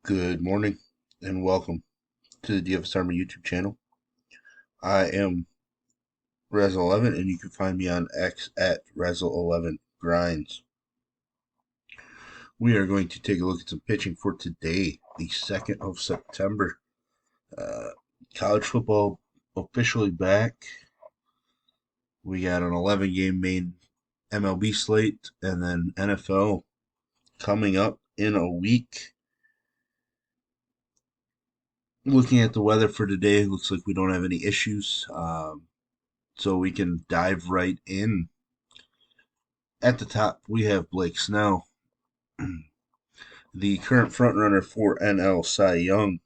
Good morning and welcome to the DFS Army YouTube channel. I am Razzle11 and you can find me on X at Razzle11Grinds. We are going to take a look at some pitching for today, the 2nd of September. Uh, College football officially back. We got an 11-game main MLB slate and then NFL coming up in a week. Looking at the weather for today, looks like we don't have any issues. So we can dive right in. At the top, we have Blake Snell, the current frontrunner for NL Cy Young.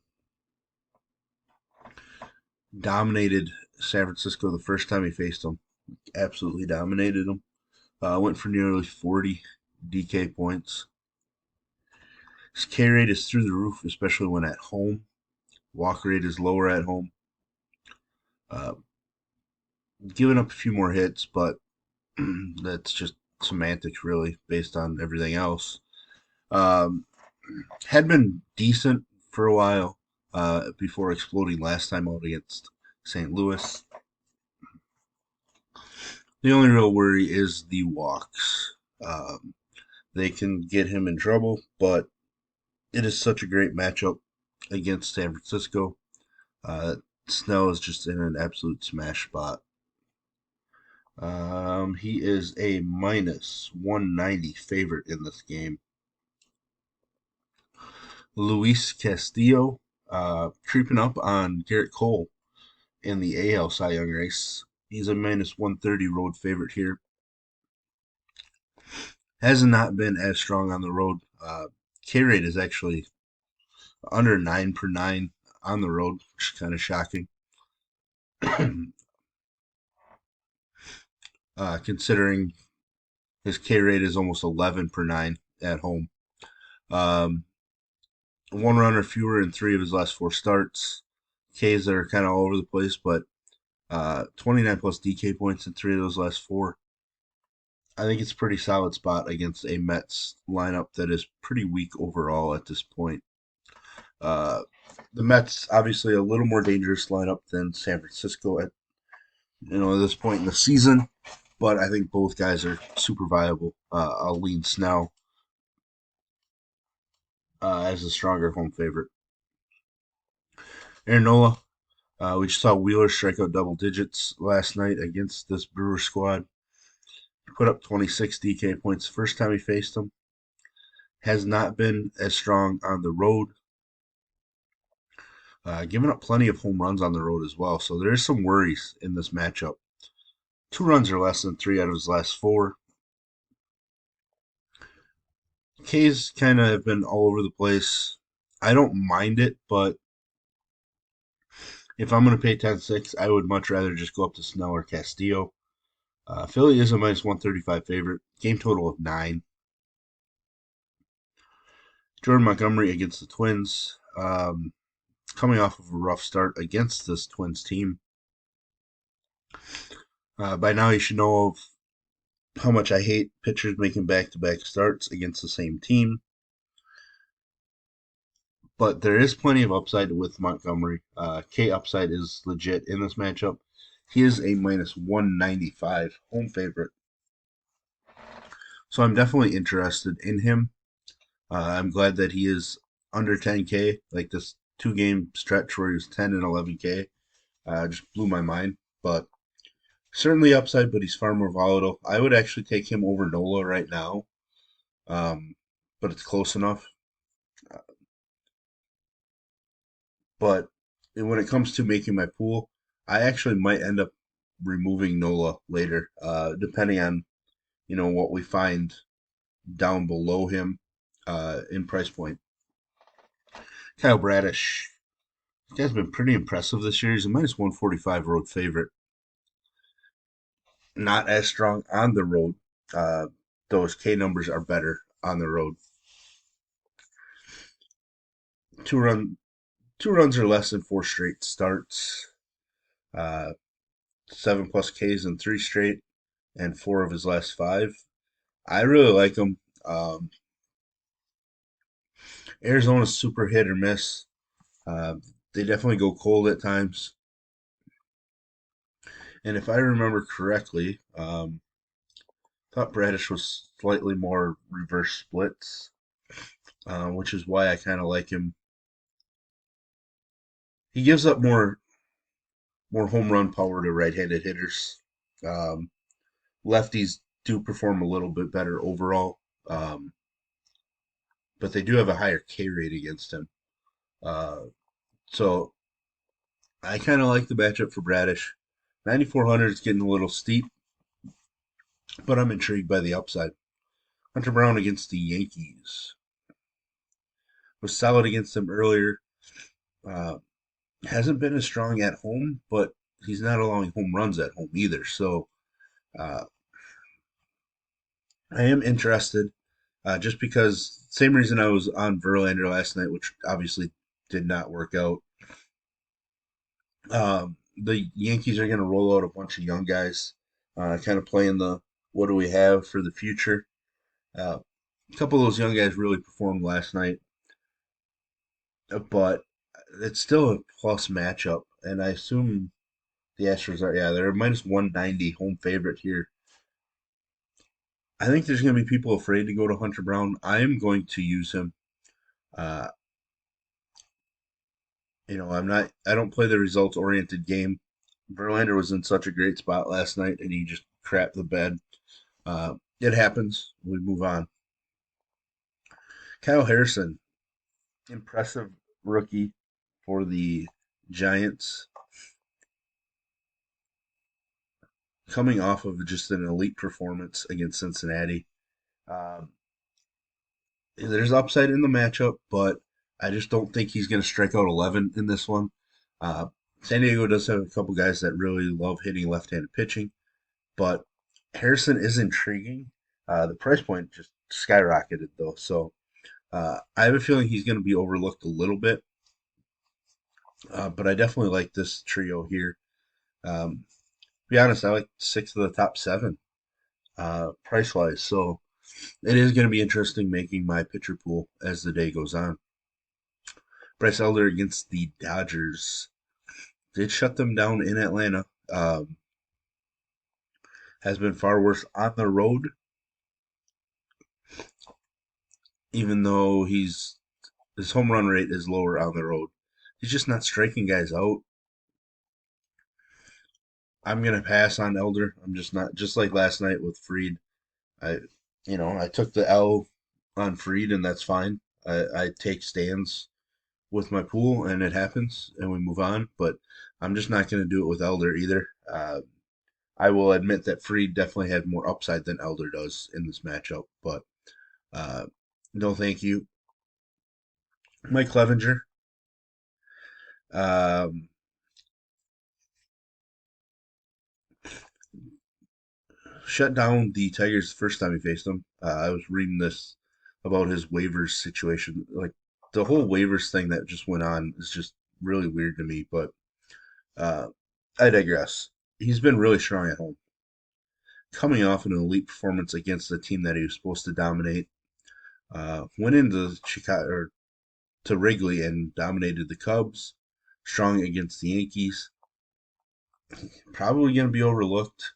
Dominated San Francisco the first time he faced them. Absolutely dominated them. Went for nearly 40 DK points. His K rate is through the roof, especially when at home. Walk rate is lower at home. Uh, Giving up a few more hits, but that's just semantics, really, based on everything else. Um, had been decent for a while before exploding last time out against St. Louis. The only real worry is the walks. They can get him in trouble, but it is such a great matchup against San Francisco. Snell is just in an absolute smash spot. He is a minus 190 favorite in this game. Luis Castillo creeping up on Garrett Cole in the AL Cy Young race. He's a minus 130 road favorite here. Has not been as strong on the road. K rate is actually under 9 per 9 on the road, which is kind of shocking. Considering his K rate is almost 11 per 9 at home. Um, One run or fewer in 3 of his last 4 starts. Ks that are kind of all over the place, but 29 plus DK points in 3 of those last 4. I think it's a pretty solid spot against a Mets lineup that is pretty weak overall at this point. Uh, the Mets obviously a little more dangerous lineup than San Francisco at this point in the season, but I think both guys are super viable. I'll lean Snell as a stronger home favorite. Aaron Nola, we just saw Wheeler strike out double digits last night against this Brewer squad. He put up 26 DK points the first time he faced them. Has not been as strong on the road. Giving up plenty of home runs on the road as well. So there is some worries in this matchup. 2 runs or less than 3 out of his last 4. K's kind of have been all over the place. I don't mind it, but if I'm going to pay 10-6, I would much rather just go up to Snell or Castillo. Philly is a minus 135 favorite. Game total of 9. Jordan Montgomery against the Twins. Coming off of a rough start against this Twins team. By now, you should know of how much I hate pitchers making back-to-back starts against the same team. But there is plenty of upside with Montgomery. K upside is legit in this matchup. He is a minus 195 home favorite. So I'm definitely interested in him. I'm glad that he is under 10K. Like this 2-game stretch where he was 10 and 11K just blew my mind. But certainly upside, but he's far more volatile. I would actually take him over Nola right now, but it's close enough. But when it comes to making my pool, I actually might end up removing Nola later, depending on what we find down below him in price point. Kyle Bradish, this guy's been pretty impressive this year. He's a minus 145 road favorite. Not as strong on the road. Those K numbers are better on the road. Two runs or less in 4 straight starts. 7 plus Ks in 3 straight, and 4 of his last 5. I really like him. Arizona's super hit or miss. Uh, they definitely go cold at times. And if I remember correctly, thought Bradish was slightly more reverse splits, which is why I kind of like him. He gives up more home run power to right-handed hitters. Um, Lefties do perform a little bit better overall, um, but they do have a higher K rate against him. Uh, so I kind of like the matchup for Bradish. 9,400 is getting a little steep, but I'm intrigued by the upside. Hunter Brown against the Yankees was solid against them earlier. Uh, hasn't been as strong at home, but he's not allowing home runs at home either. So uh, I am interested, just because same reason I was on Verlander last night, which obviously did not work out. The Yankees are going to roll out a bunch of young guys, kind of playing the what do we have for the future. Uh, a couple of those young guys really performed last night, but it's still a plus matchup, and I assume the Astros are, yeah, they're minus 190 home favorite here. I think there's going to be people afraid to go to Hunter Brown. I am going to use him. Uh, I don't play the results oriented game. Verlander was in such a great spot last night and he just crapped the bed. It happens. We move on. Kyle Harrison, impressive rookie for the Giants, coming off of just an elite performance against Cincinnati. Um, there's upside in the matchup, but I just don't think he's going to strike out 11 in this one. Uh, San Diego does have a couple guys that really love hitting left-handed pitching, but Harrison is intriguing. The price point just skyrocketed though, so I have a feeling he's going to be overlooked a little bit. But I definitely like this trio here. To be honest, I like six of the top seven price wise, so it is going to be interesting making my pitcher pool as the day goes on. Bryce Elder against the Dodgers did shut them down in Atlanta. Has been far worse on the road, even though his home run rate is lower on the road. He's just not striking guys out. I'm gonna pass on Elder. I'm just not, just like last night with Freed. I I took the L on Freed and that's fine. I take stands with my pool and it happens and we move on. But I'm just not gonna do it with Elder either. I will admit that Freed definitely had more upside than Elder does in this matchup, but uh, no thank you. Mike Clevenger. Um, Shut down the Tigers the first time he faced them. I was reading this about his waivers situation. Like the whole waivers thing that just went on is just really weird to me, but uh, I digress. He's been really strong at home. Coming off an elite performance against the team that he was supposed to dominate, went into Chicago or to Wrigley and dominated the Cubs. Strong against the Yankees. Probably going to be overlooked.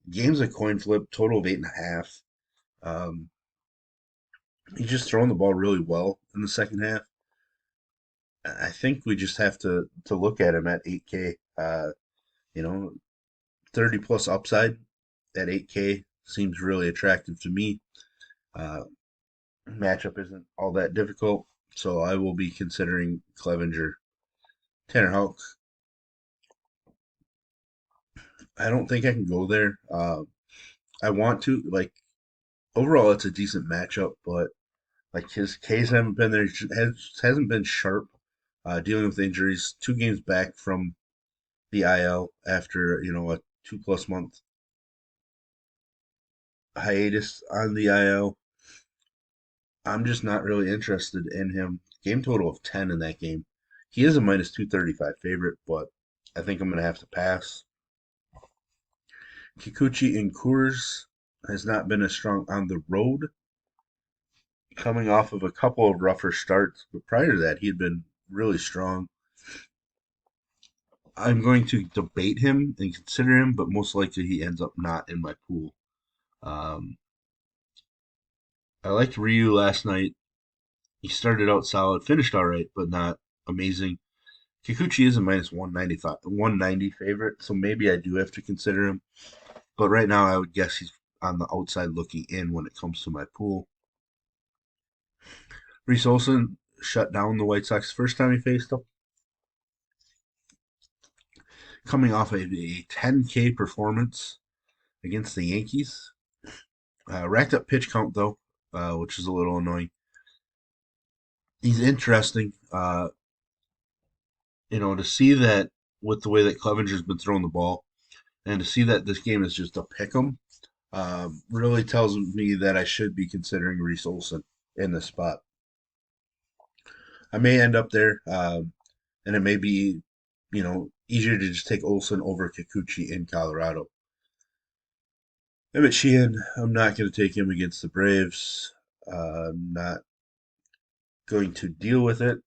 Game's a coin flip, total of 8.5. Um, he's just throwing the ball really well in the second half. I think we just have to look at him at 8K. You know, 30 plus upside at 8K seems really attractive to me. Uh, Matchup isn't all that difficult, so I will be considering Clevenger. Tanner Houck, I don't think I can go there. I want to, like, overall, it's a decent matchup, but like his K's haven't been there, hasn't been sharp, dealing with injuries. 2 games back from the IL after a 2+ month hiatus on the IL. I'm just not really interested in him. Game total of 10 in that game. He is a minus 235 favorite, but I think I'm going to have to pass. Kikuchi in Coors has not been as strong on the road. coming off of a couple of rougher starts, but prior to that, he had been really strong. I'm going to debate him and consider him, but most likely he ends up not in my pool. Um, I liked Ryu last night. He started out solid, finished all right, but not amazing. Kikuchi is a minus 195, 190 favorite, so maybe I do have to consider him. But right now, I would guess he's on the outside looking in when it comes to my pool. Reese Olson shut down the White Sox the first time he faced them, coming off of a 10K performance against the Yankees. Racked up pitch count, though, which is a little annoying. He's interesting. To see that with the way that Clevenger's been throwing the ball, and to see that this game is just a pick 'em, really tells me that I should be considering Reese Olson in this spot. I may end up there, and it may be, easier to just take Olson over Kikuchi in Colorado. Emmett Sheehan, I'm not going to take him against the Braves. I'm not going to deal with it.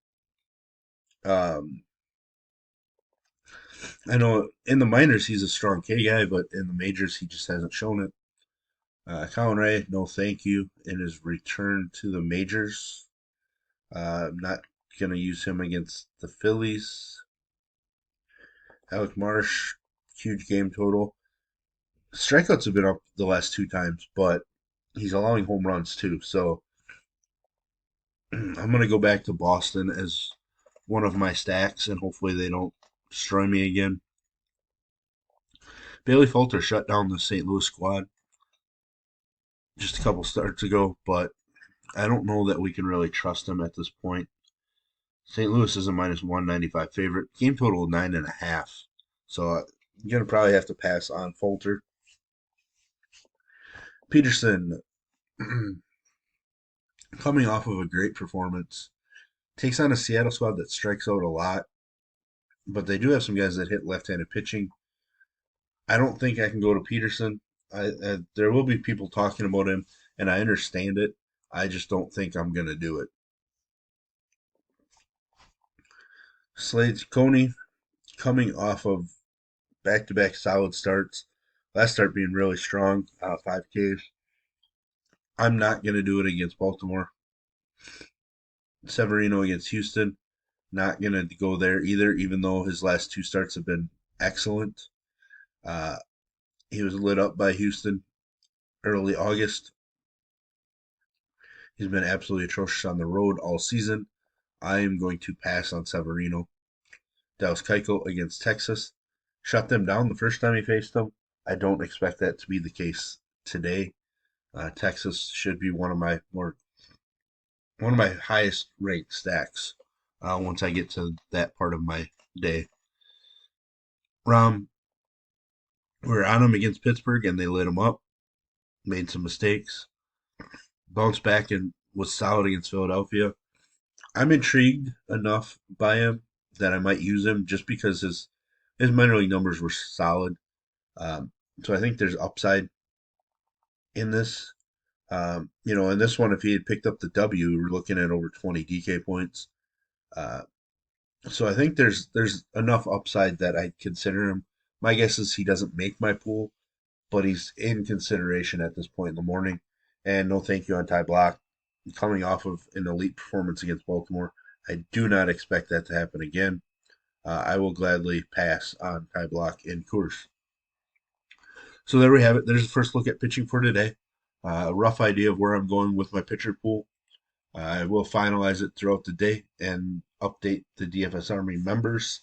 Um, I know in the minors he's a strong K guy, but in the majors he just hasn't shown it. Colin Ray, no thank you in his return to the majors. I'm not going to use him against the Phillies. Alec Marsh, huge game total. Strikeouts have been up the last two times, but he's allowing home runs too. So I'm going to go back to Boston as one of my stacks, and hopefully they don't destroy me again. Bailey Falter shut down the St. Louis squad just a couple starts ago, but I don't know that we can really trust him at this point. St. Louis is a minus 195 favorite. Game total 9.5. So I'm going to probably have to pass on Falter. Peterson, coming off of a great performance, takes on a Seattle squad that strikes out a lot, but they do have some guys that hit left-handed pitching. I don't think I can go to Peterson. There will be people talking about him, and I understand it. I just don't think I'm going to do it. Slade Coney, coming off of back-to-back solid starts. Last start being really strong, 5Ks. I'm not going to do it against Baltimore. Severino against Houston, not going to go there either, even though his last two starts have been excellent. Uh, he was lit up by Houston early August. He's been absolutely atrocious on the road all season. I am going to pass on Severino. Dallas Keuchel against Texas. Shut them down the first time he faced them. I don't expect that to be the case today. Texas should be one of my highest ranked stacks once I get to that part of my day. We were on him against Pittsburgh and they lit him up. Made some mistakes. Bounced back and was solid against Philadelphia. I'm intrigued enough by him that I might use him just because his minor league numbers were solid. Um, so I think there's upside in this. In this one, if he had picked up the W, we were looking at over 20 DK points. Uh, so I think there's enough upside that I'd consider him. My guess is he doesn't make my pool, but he's in consideration at this point in the morning. And no thank you on Ty Block. Coming off of an elite performance against Baltimore, I do not expect that to happen again. I will gladly pass on Ty Block in Coors. So there we have it. There's the first look at pitching for today. A rough idea of where I'm going with my pitcher pool. I will finalize it throughout the day and update the DFS Army members.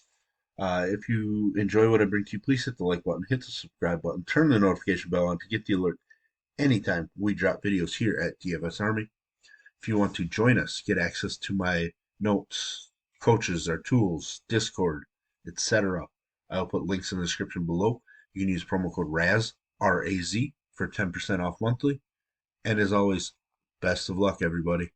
If you enjoy what I bring to you, please hit the like button, hit the subscribe button, turn the notification bell on to get the alert anytime we drop videos here at DFS Army. If you want to join us, get access to my notes, coaches, our tools, Discord, etc. I'll put links in the description below. You can use promo code RAZ, RAZ, for 10% off monthly. And as always, best of luck, everybody.